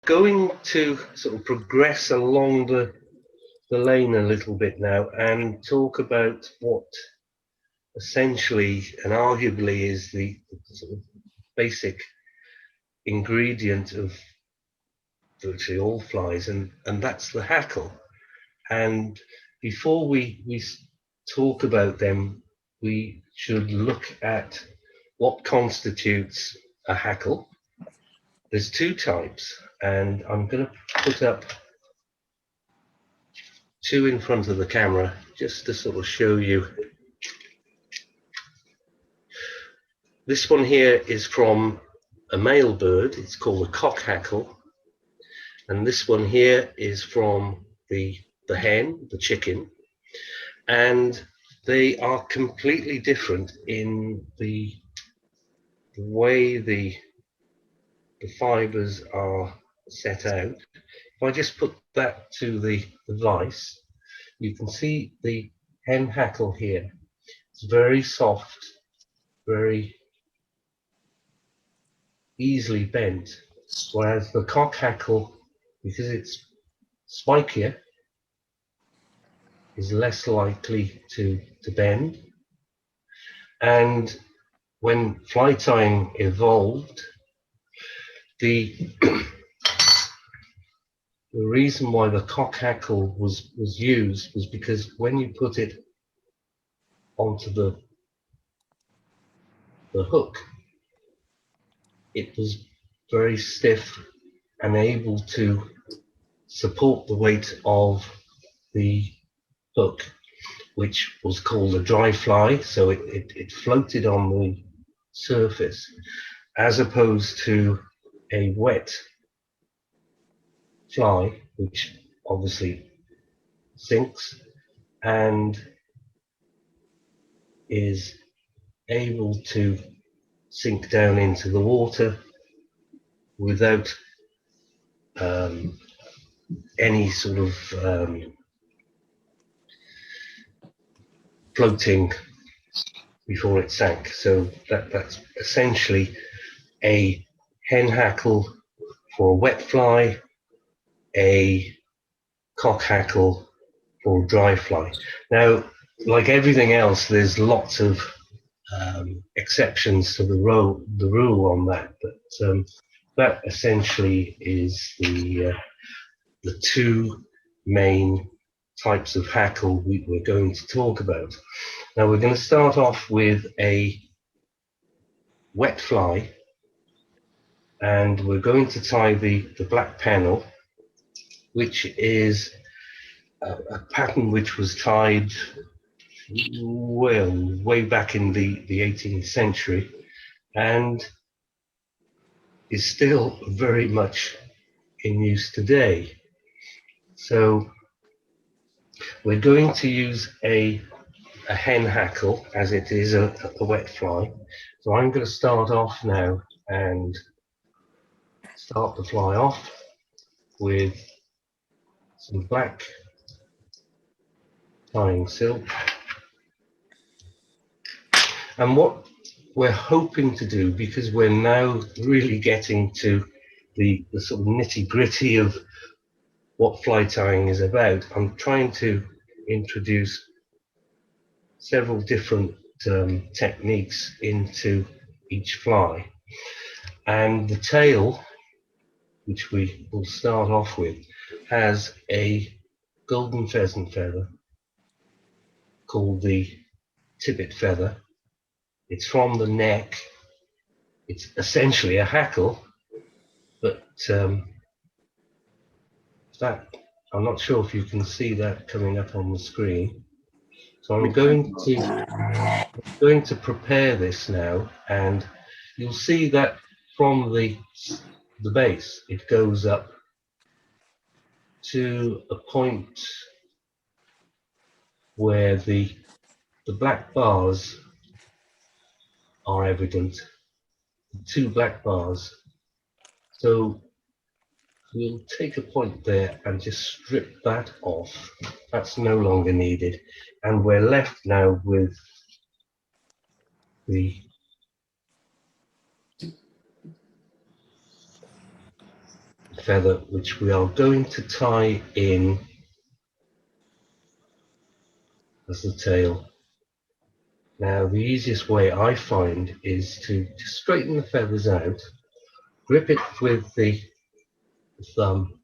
going to sort of progress along the lane a little bit now and talk about what essentially and arguably is the sort of basic ingredient of virtually all flies, and that's the hackle. And before we talk about them, we should look at what constitutes a hackle. There's two types, and I'm going to put up two in front of the camera just to sort of show you. This one here is from a male bird. It's called a cock hackle. And this one here is from the hen, the chicken. And they are completely different in the way the fibers are set out. If I just put that to the vise, you can see the hen hackle here. It's very soft, very easily bent, whereas the cock hackle, because it's spikier, is less likely to bend. And when fly tying evolved, the reason why the cock hackle was used was because when you put it onto the hook, it was very stiff and able to support the weight of the hook, which was called a dry fly. So it floated on the surface, as opposed to a wet fly, which obviously sinks and is able to sink down into the water without any sort of floating before it sank. So that's essentially a hen hackle for a wet fly, a cock hackle for a dry fly. Now, like everything else, there's lots of exceptions to the rule on that, but that essentially is the two main types of hackle we're going to talk about. Now we're going to start off with a wet fly, and we're going to tie the Black Pennell, which is a pattern which was tied well way back in the 18th century and is still very much in use today. So we're going to use a hen hackle, as it is a wet fly. So I'm going to start off now and start the fly off with some black tying silk. And what we're hoping to do, because we're now really getting to the sort of nitty-gritty of what fly tying is about, I'm trying to introduce several different techniques into each fly. And the tail, which we will start off with, has a golden pheasant feather called the Tippet feather. It's from the neck. It's essentially a hackle, but that, I'm not sure if you can see that coming up on the screen. So I'm going to prepare this now, and you'll see that from the base it goes up to a point where the black bars are evident, two black bars. So we'll take a point there and just strip that off. That's no longer needed, and we're left now with the feather, which we are going to tie in as the tail. Now, the easiest way I find is to straighten the feathers out, grip it with the thumb,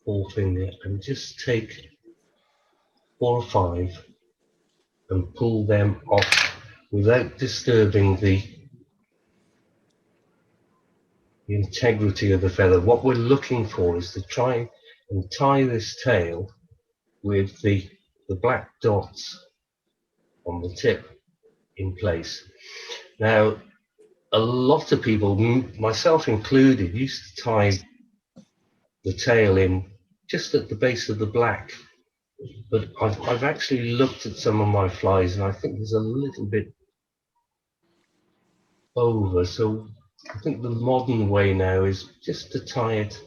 forefinger, and just take 4 or 5 and pull them off without disturbing the integrity of the feather. What we're looking for is to try and tie this tail with the black dots on the tip in place. Now, a lot of people, myself included, used to tie the tail in just at the base of the black, but I've actually looked at some of my flies and I think there's a little bit over, so I think the modern way now is just to tie it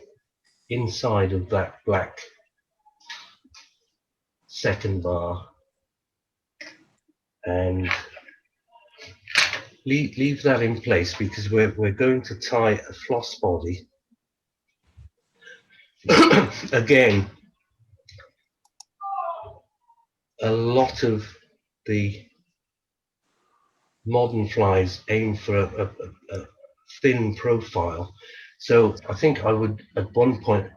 inside of that black second bar and leave that in place, because we're going to tie a floss body. Again, a lot of the modern flies aim for a thin profile, so I think I would at one point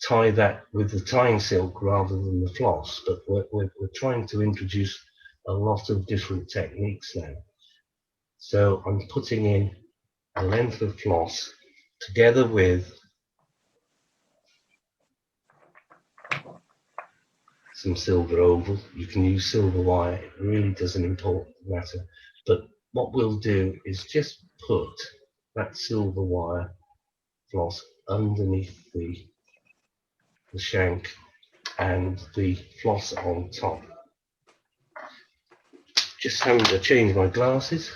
tie that with the tying silk rather than the floss, but we're trying to introduce a lot of different techniques now. So I'm putting in a length of floss together with some silver oval. You can use silver wire, it really doesn't matter. But what we'll do is just put that silver wire floss underneath the shank and the floss on top. Just having to change my glasses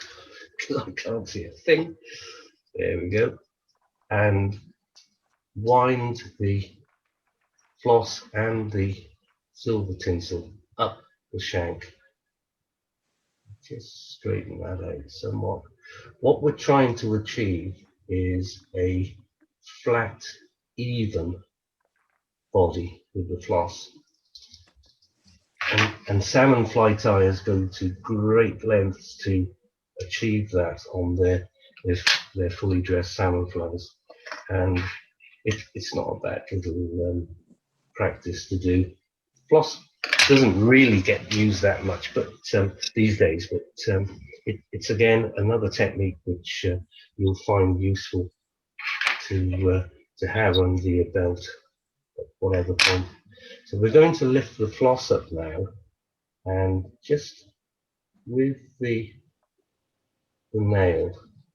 because I can't see a thing. There we go. And wind the floss and the silver tinsel up the shank. Just straighten that out somewhat. What we're trying to achieve is a flat, even body with the floss. And salmon fly tyers go to great lengths to achieve that on their fully dressed salmon flies. And it's not a bad little practice to do. Floss doesn't really get used that much, but these days. But it's again another technique which you'll find useful to have under your belt at whatever point. So we're going to lift the floss up now, and just with the nail,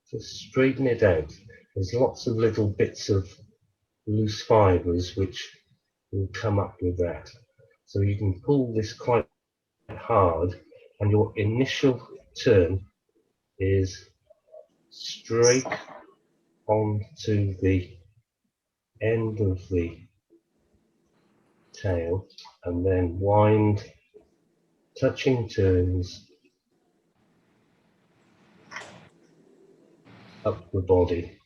just straighten it out. There's lots of little bits of loose fibres which will come up with that. So you can pull this quite hard, and your initial turn is straight onto the end of the tail, and then wind, touching turns up the body,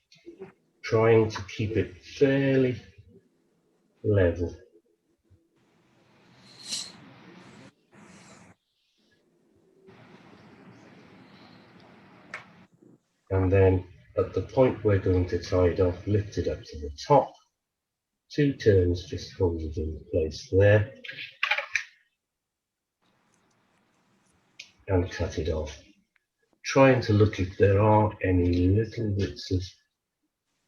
trying to keep it fairly level. And then at the point we're going to tie it off, lift it up to the top, 2 turns, just hold it in place there, and cut it off. Trying to look if there are any little bits of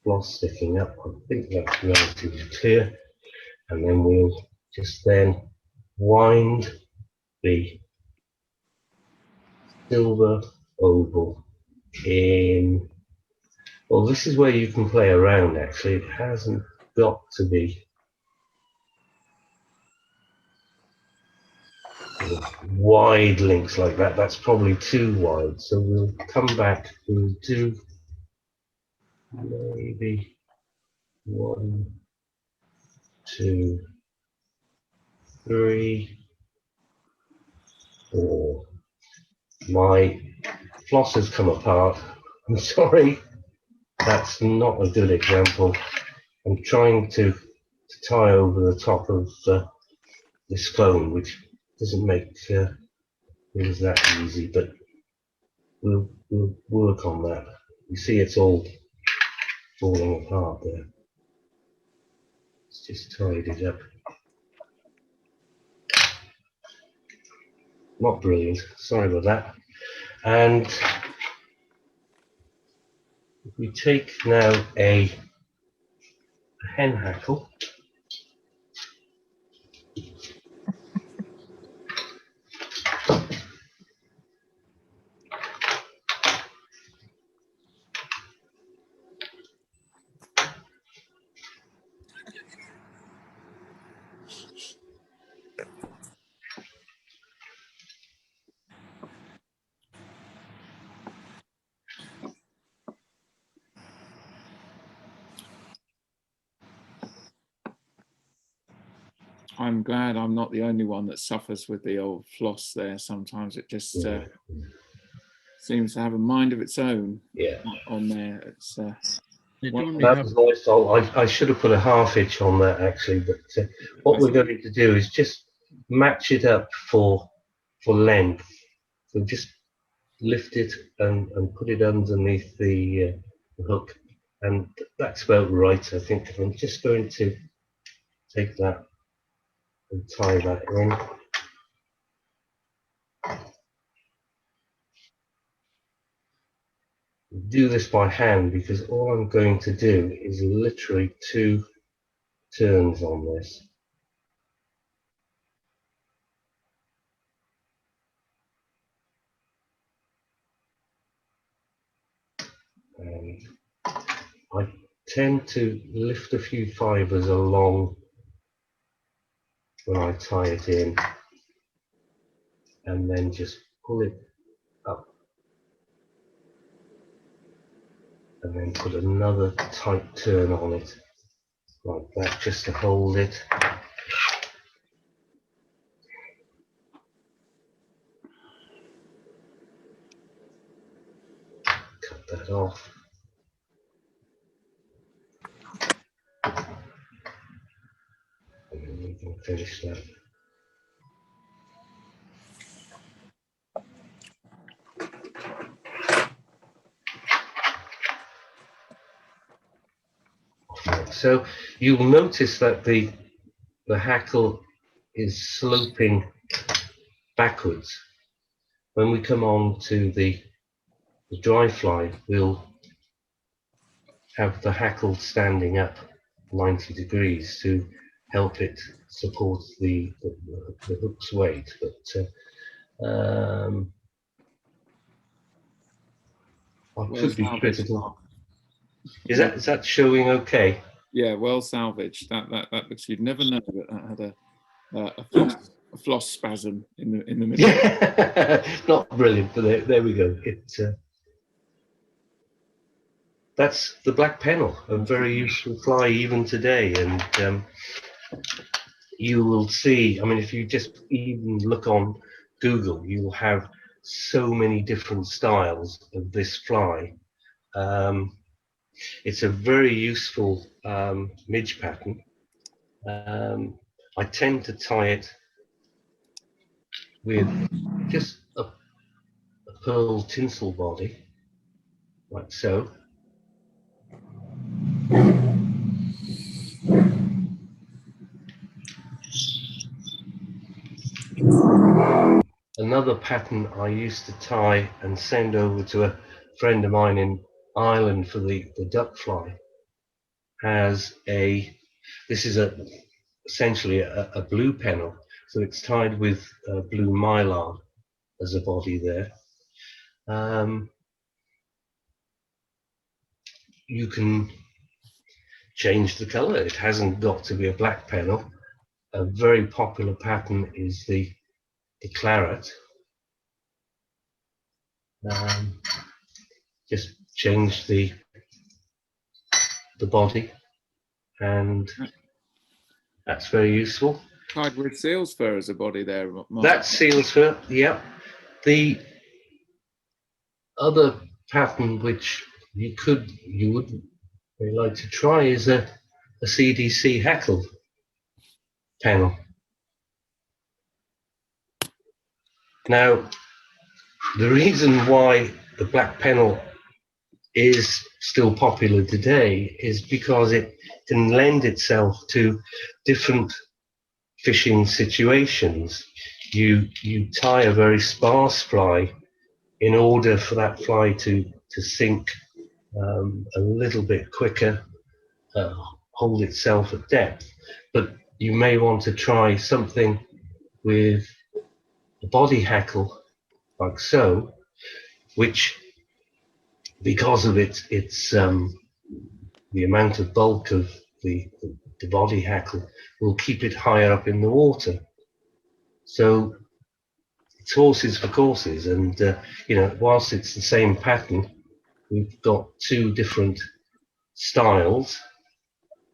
floss sticking up. I think that's relatively clear. And then we'll just then wind the silver oval in. Well, this is where you can play around actually. It hasn't got to be wide links like that. That's probably too wide. So we'll come back, we'll do maybe 1, 2, 3, 4. My floss has come apart. I'm sorry, that's not a good example. I'm trying to tie over the top of this phone, which doesn't make things that easy, but we'll work on that. You see it's all falling apart there. Let's just tidy it up. Not brilliant, sorry about that. And if we take now a hen hackle, I'm glad I'm not the only one that suffers with the old floss there. Sometimes it just seems to have a mind of its own. yeah. On there. It's that was my fault. I should have put a half hitch on that actually, but what we're going to do is just match it up for length. So just lift it and put it underneath the hook, and that's about right, I think. I'm just going to take that and tie that in. Do this by hand because all I'm going to do is literally 2 turns on this. And I tend to lift a few fibres along when I tie it in, and then just pull it up, and then put another tight turn on it, like that, just to hold it. Cut that off. And then we can finish that. So you'll notice that the hackle is sloping backwards. When we come on to the dry fly, we'll have the hackle standing up 90 degrees to help it support the hook's weight. But I could be critical. Is that showing okay? Yeah, well salvaged. That looks. You'd never know that had a floss spasm in the middle. Yeah, not brilliant, but there we go. That's the Black Pennell, a very useful fly even today, and you will see. I mean, if you just even look on Google, you will have so many different styles of this fly. It's a very useful midge pattern. I tend to tie it with just a pearl tinsel body, like so. Another pattern I used to tie and send over to a friend of mine in Ireland for the duck fly has this is essentially a blue pennel, so it's tied with blue mylar as a body there. You can change the color. It hasn't got to be a black pennel. A very popular pattern is the claret. Just change the body, and that's very useful. Tied with seal's fur as a body there, Mark. That's seal's fur, yep. The other pattern which you would very like to try is a CDC Hackle panel. Now, the reason why the Black Pennell is still popular today is because it can lend itself to different fishing situations. You tie a very sparse fly in order for that fly to sink a little bit quicker, uh, hold itself at depth. But you may want to try something with a body hackle like so, which, because of its the amount of bulk of the body hackle, will keep it higher up in the water. So it's horses for courses, and whilst it's the same pattern, we've got two different styles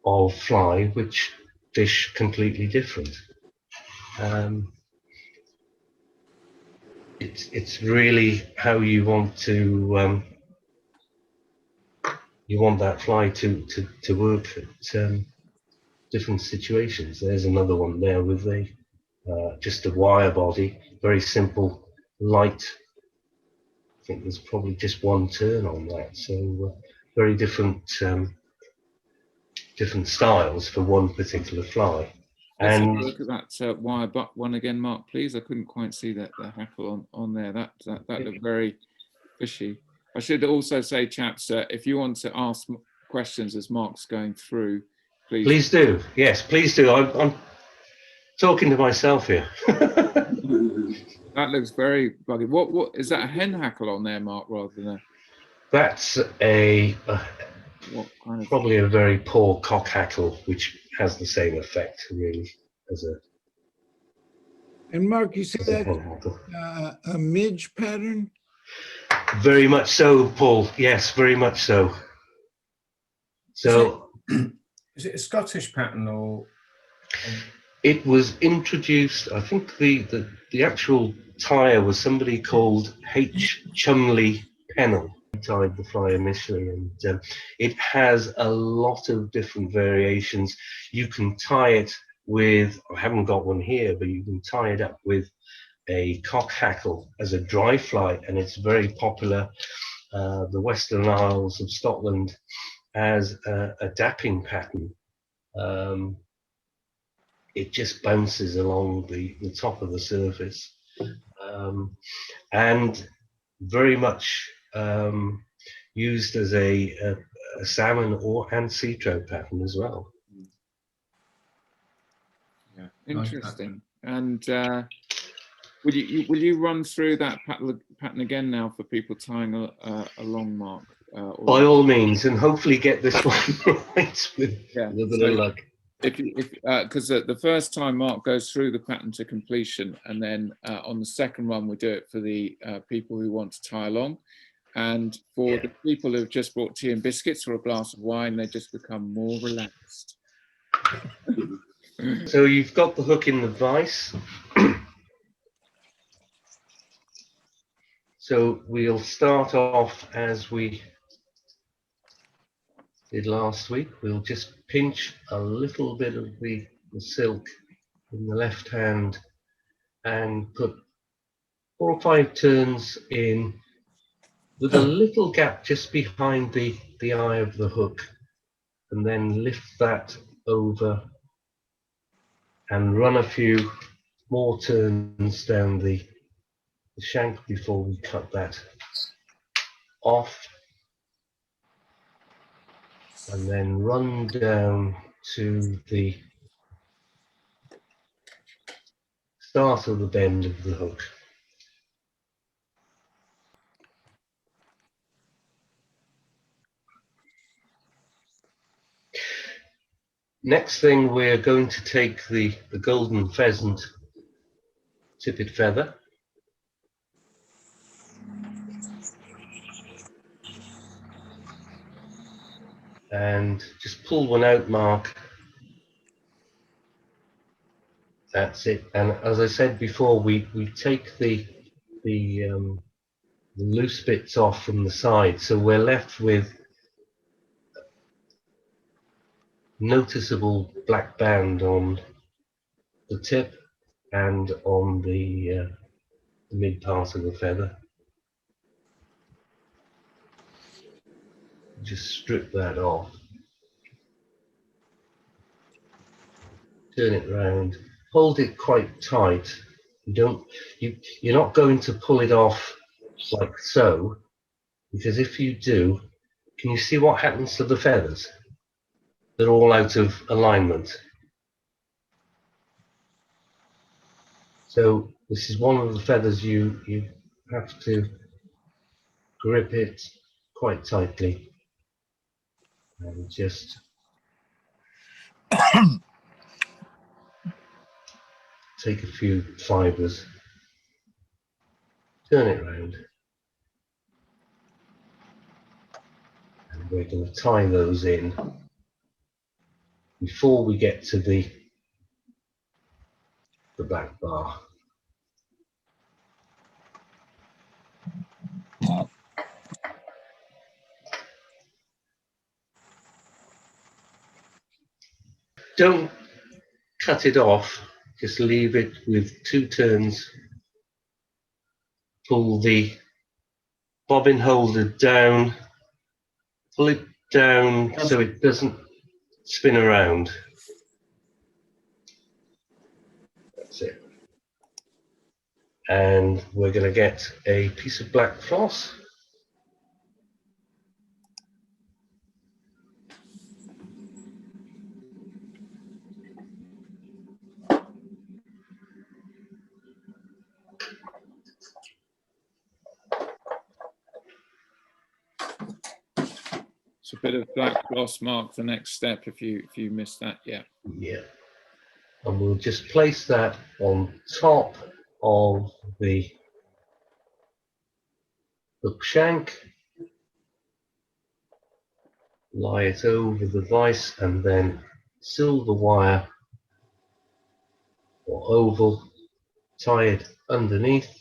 of fly which fish completely different. It's really how you want that fly to work at different situations. There's another one there with just a wire body, very simple, light. I think there's probably just one turn on that, so very different styles for one particular fly. Let's have And a look at that wire butt one again, Mark, please. I couldn't quite see the hackle on there. That looked very fishy. I should also say, chaps, if you want to ask questions as Mark's going through, please do. Yes, please do. I'm talking to myself here. That looks very buggy. What is that, a hen hackle on there, Mark, rather than a... That's what kind of... probably a very poor cock hackle, which has the same effect, really, as a... And Mark, you said that a midge pattern? Very much so, Paul. Yes, very much so. So, is it a Scottish pattern or? It was introduced. I think the actual tire was somebody called H. Chumley Pennell. He tied the fly initially, and it has a lot of different variations. You can tie it with, I haven't got one here, but you can tie it up with a cock hackle as a dry fly, and it's very popular. The Western Isles of Scotland as a dapping pattern. It just bounces along the top of the surface, and very much used as a salmon and sea trout pattern as well. Yeah, interesting. And will you run through that pattern again now for people tying along, Mark? By all means, and hopefully get this one right with a little bit of luck. Because the first time Mark goes through the pattern to completion, and then on the second run we do it for the people who want to tie along, and for the people who've just brought tea and biscuits or a glass of wine, they just become more relaxed. So you've got the hook in the vise. So we'll start off as we did last week. We'll just pinch a little bit of the silk in the left hand and put 4 or 5 turns in with a little gap just behind the eye of the hook, and then lift that over and run a few more turns down the shank before we cut that off, and then run down to the start of the bend of the hook. Next thing, we're going to take the golden pheasant tippet feather, and just pull one out, Mark. That's it. And as I said before, we take the loose bits off from the side, so we're left with noticeable black band on the tip and on the mid part of the feather. Just strip that off. Turn it round. Hold it quite tight. You're not going to pull it off like so, because if you do, can you see what happens to the feathers? They're all out of alignment. So this is one of the feathers you have to grip it quite tightly and just take a few fibers, turn it round, and we're going to tie those in before we get to the back bar. Don't cut it off, just leave it with 2 turns. Pull the bobbin holder down, pull it down so it doesn't spin around. That's it. And we're going to get a piece of black floss. It's a bit of black floss, Mark, the next step if you missed that. Yeah. Yeah. And we'll just place that on top of the hook shank, lie it over the vise, and then silver wire or oval, tie it underneath.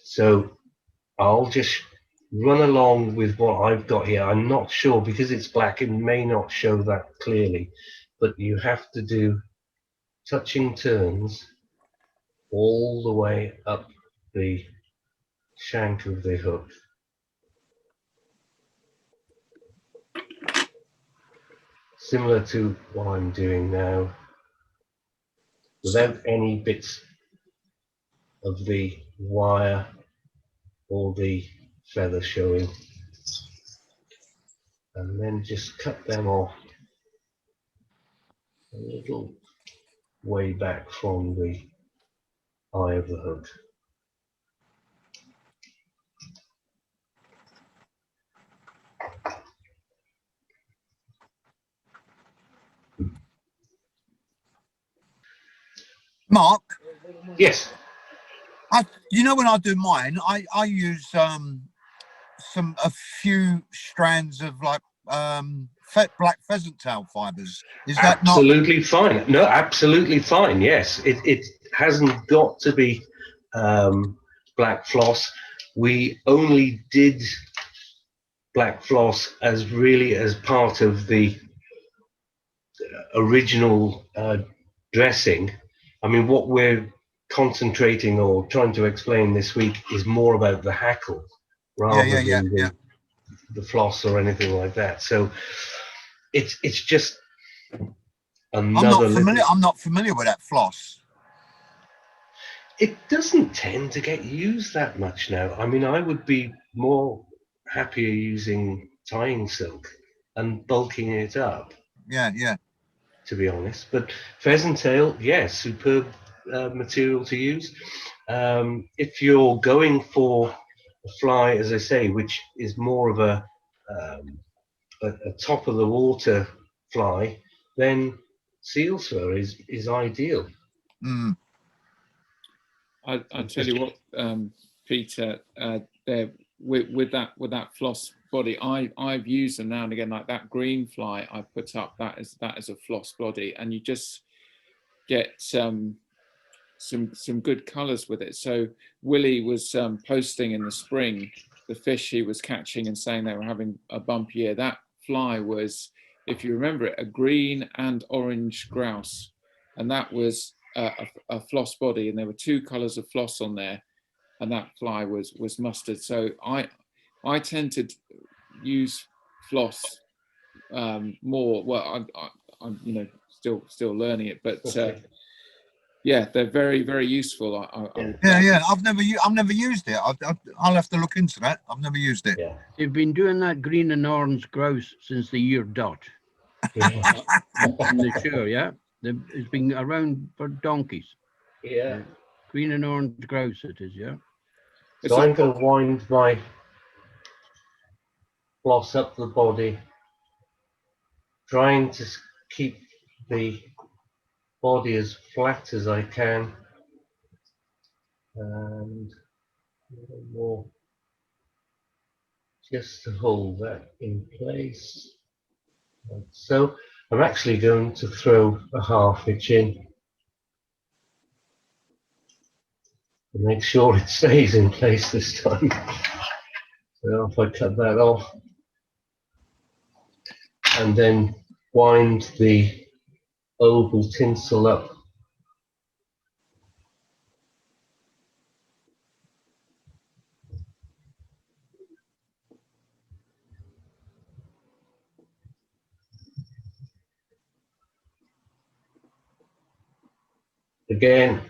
So I'll just run along with what I've got here. I'm not sure, because it's black, it may not show that clearly, but you have to do touching turns all the way up the shank of the hook. Similar to what I'm doing now, without any bits of the wire or the feather showing, and then just cut them off a little way back from the eye of the hook. Mark, Yes. you know when I do mine, I use a few strands of like black pheasant tail fibers. Is that not Absolutely fine? No, absolutely fine. Yes, it hasn't got to be black floss. We only did black floss as part of the original dressing. I mean, what we're concentrating or trying to explain this week is more about the hackle rather than the floss or anything like that. So it's just another. I'm not familiar with that floss. It doesn't tend to get used that much now. I mean, I would be more happier using tying silk and bulking it up. Yeah. To be honest, but pheasant tail, yes, superb material to use. If you're going for a fly, as I say, which is more of a top of the water fly, then seal's fur is ideal. Mm. I tell you what, Peter, with that floss body, I've used them now and again, like that green fly I put up, that is a floss body, and you just get some good colors with it. So Willie was posting in the spring the fish he was catching and saying they were having a bumpy year. That fly was, if you remember it, a green and orange grouse, and that was a floss body, and there were 2 colors of floss on there, and that fly was mustard. So I tend to use floss more. Well, I'm still learning it, but yeah, they're very, very useful. Yeah. I've never used it. I'll have to look into that. I've never used it. Yeah. They've been doing that green and orange grouse since the year dot. Yeah. In the show, yeah. It's been around for donkeys. Yeah. Green and orange grouse it is, yeah. So I'm going to wind my floss up the body, trying to keep the body as flat as I can, and a little more just to hold that in place. Like so I'm actually going to throw a half hitch in to make sure it stays in place this time. So if I cut that off and then wind the oval tinsel up. Again,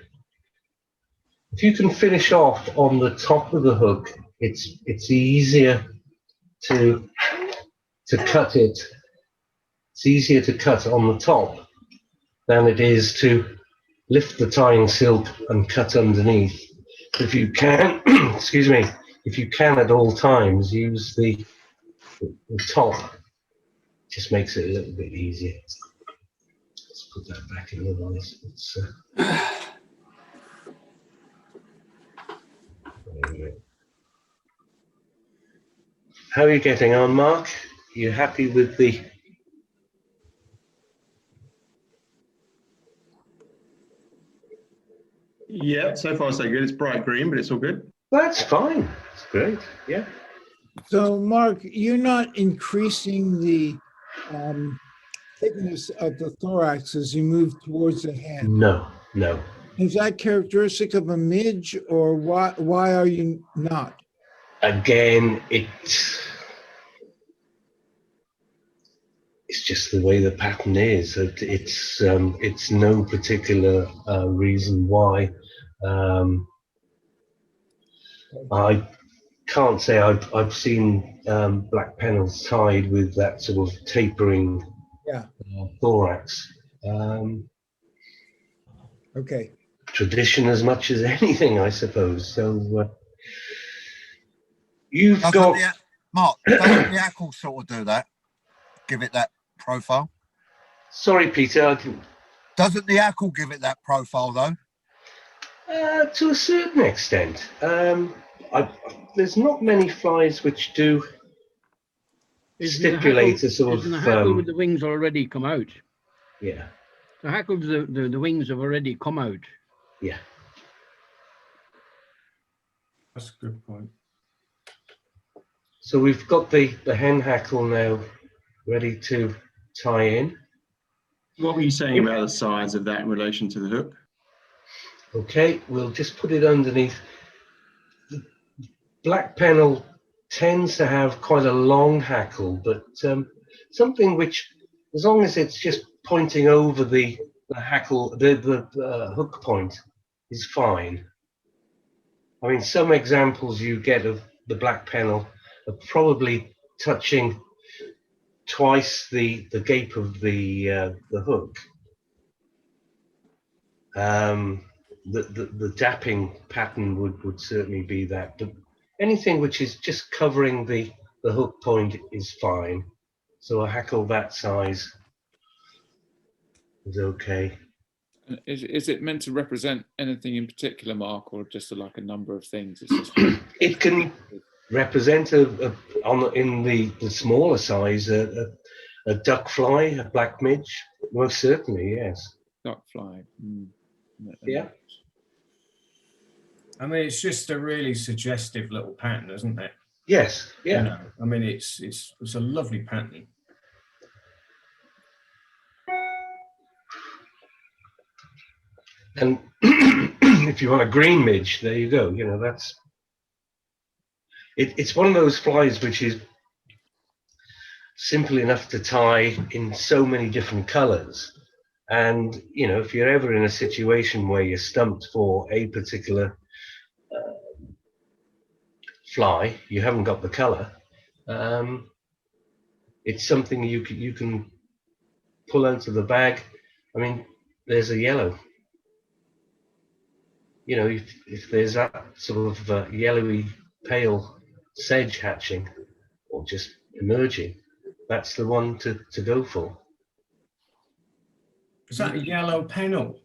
if you can finish off on the top of the hook, it's easier to cut it. It's easier to cut on the top than it is to lift the tying silk and cut underneath. If you can, excuse me, if you can at all times use the top, just makes it a little bit easier. Let's put that back in the vise. How are you getting on, Mark? Are you happy with the? Yeah, so far so good. It's bright green, but it's all good. That's fine. It's great. Yeah. So, Mark, you're not increasing the thickness of the thorax as you move towards the head. No, no. Is that characteristic of a midge, or why are you not? Again, it's just the way the pattern is. It's no particular reason why. I can't say I've seen Black Pennells tied with that sort of tapering thorax. Okay. Tradition as much as anything, I suppose. So you've Doesn't got Mark, doesn't the hackle sort of do that? Give it that profile? Sorry, Peter. I didn't... Doesn't the hackle give it that profile though? To a certain extent. There's not many flies which do stipulate a sort isn't of. the hackle with the wings already come out? Yeah. The hackle, the wings have already come out. Yeah. That's a good point. So we've got the hen hackle now ready to tie in. What were you saying about the size of that in relation to the hook? Okay, we'll just put it underneath. The Black Pennell tends to have quite a long hackle, but something which, as long as it's just pointing over the hackle, the hook point, is fine. I mean, some examples you get of the Black Pennell are probably touching twice the gape of the hook. The dapping pattern would certainly be that, but anything which is just covering the hook point is fine. So a hackle that size is okay. Is it meant to represent anything in particular, Mark, or just like a number of things? It's just It can represent in the smaller size a duck fly, a black midge? Most certainly, yes. Duck fly. Yeah. I mean, it's just a really suggestive little pattern, isn't it? Yes. Yeah. You know, I mean, it's a lovely pattern. And if you want a green midge, there you go. You know, that's it's one of those flies which is simple enough to tie in so many different colors. And you know, if you're ever in a situation where you're stumped for a particular fly, you haven't got the color. It's something you can pull out of the bag. I mean, there's a yellow. You know, if there's that sort of yellowy pale sedge hatching or just emerging, that's the one to go for. Is that a yellow pennel?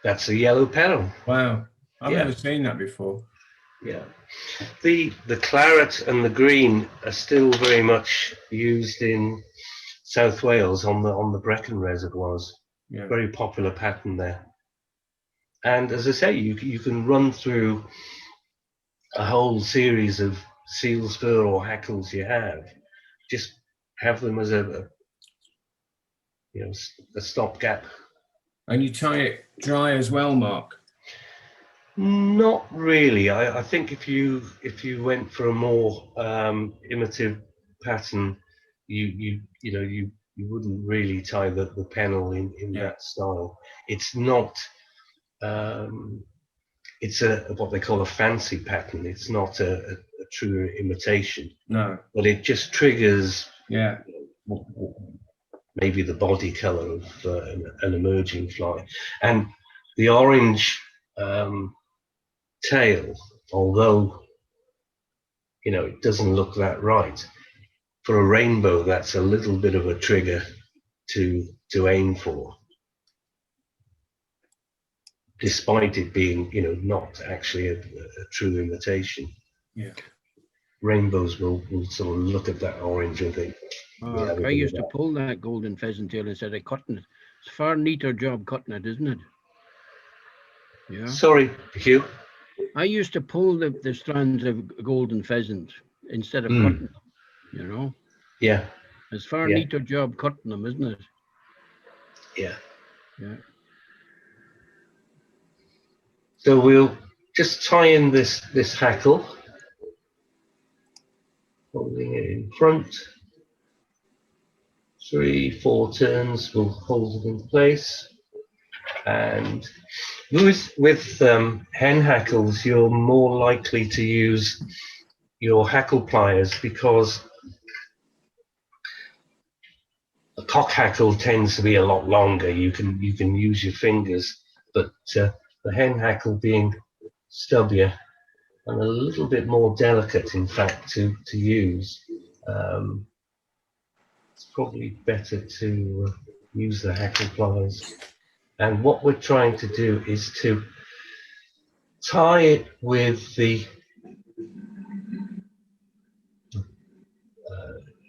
That's a yellow pennel. Wow, I've Yeah. never seen that before. Yeah. The claret and the green are still very much used in South Wales on the Brecon reservoirs. Yeah. Very popular pattern there. And as I say, you can run through a whole series of seal's fur or hackles you have. Just have them as a stopgap. And you tie it dry as well, Mark? Not really. I think if you went for a more imitative pattern, you wouldn't really tie the pennel in Yeah. that style. It's not. It's what they call a fancy pattern. It's not a true imitation. No. But it just triggers. Yeah. Maybe the body color of an emerging fly, and the orange tail, although it doesn't look that right for a rainbow, that's a little bit of a trigger to aim for, despite it being not actually a true imitation. Yeah. Rainbows will sort of look at that orange and think, I used to pull that golden pheasant tail instead of cutting it. It's a far neater job cutting it, isn't it? Yeah. Sorry, Hugh. I used to pull the strands of golden pheasant instead of cutting them, Yeah. It's far neater job cutting them, isn't it? Yeah. Yeah. So we'll just tie in this hackle, holding it in front. 3-4 turns will hold it in place. And with hen hackles, you're more likely to use your hackle pliers because a cock hackle tends to be a lot longer. You can use your fingers, but the hen hackle being stubbier and a little bit more delicate, in fact, to use, it's probably better to use the hackle pliers. And what we're trying to do is to tie it with the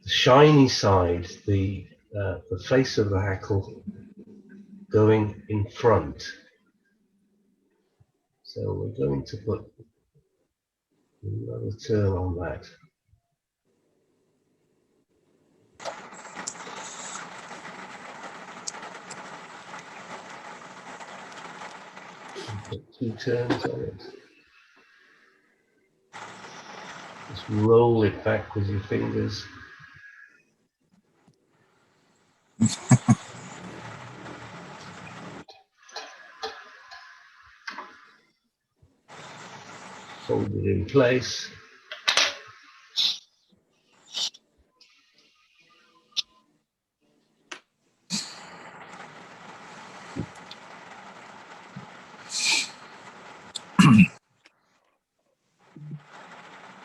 shiny side, the face of the hackle going in front. So we're going to put another turn on that. Put 2 turns on it. Just roll it back with your fingers. Hold it in place.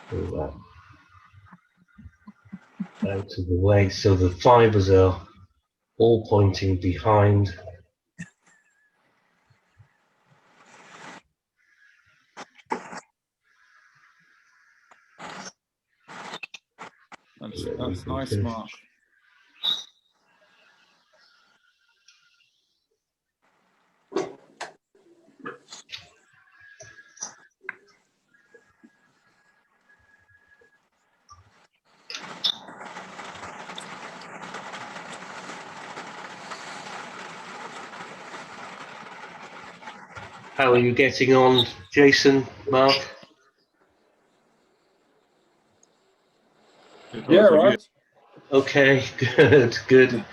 Pull that out of the way so the fibers are all pointing behind. That's nice, Mark. How are you getting on, Jason, Mark? Yeah, right. Okay, good, good.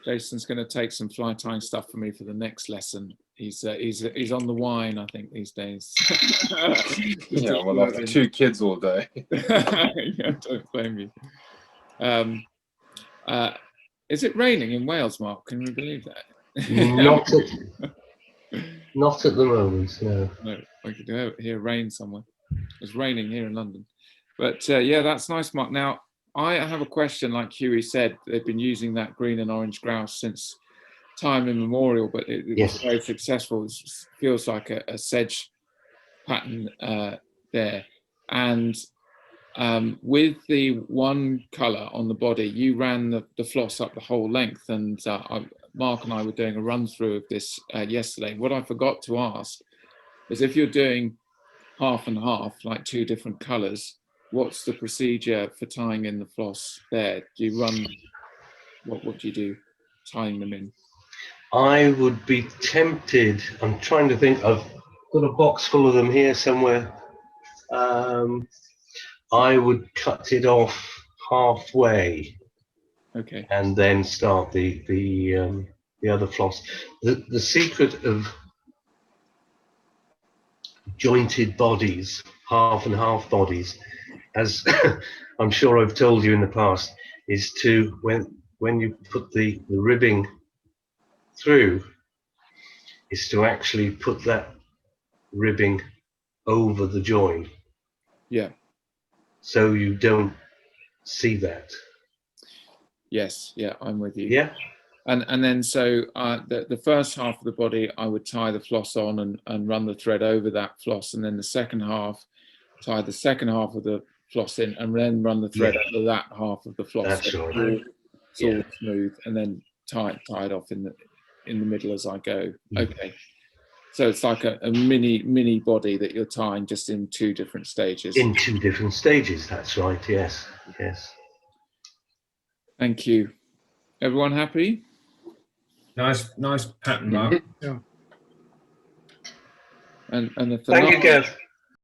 Jason's going to take some fly tying stuff for me for the next lesson. He's on the wine, I think, these days. Yeah, well, after 2 kids all day. Yeah, don't blame you. Is it raining in Wales, Mark? Can we believe that? Not at the moment, no. No, I could hear rain somewhere. It's raining here in London. But yeah, that's nice, Mark. Now, I have a question. Like Huey said, they've been using that green and orange grouse since time immemorial, but it Yes. was very successful. It feels like a sedge pattern there. And with the one colour on the body, you ran the floss up the whole length, and Mark and I were doing a run through of this yesterday. What I forgot to ask is if you're doing half and half, like 2 different colours, what's the procedure for tying in the floss there? Do you run, what do you do tying them in? I would be tempted, I'm trying to think, I've got a box full of them here somewhere. I would cut it off halfway. Okay. And then start the other floss. The secret of jointed bodies, half and half bodies, as I'm sure I've told you in the past, is to when you put the ribbing through, is to actually put that ribbing over the join. Yeah. So you don't see that. Yes. Yeah, I'm with you. Yeah. And then so the first half of the body, I would tie the floss on and run the thread over that floss, and then the second half, tie the second half of the floss in, and then run the thread over that half of the floss. That's so right. It's all smooth, and then tie it off in the middle as I go. Okay. So it's like a mini body that you're tying just in 2 different stages. In 2 different stages. That's right. Yes. Yes. Thank you. Everyone happy? Nice pattern, Mark. Yeah. And the Thank you, Kev.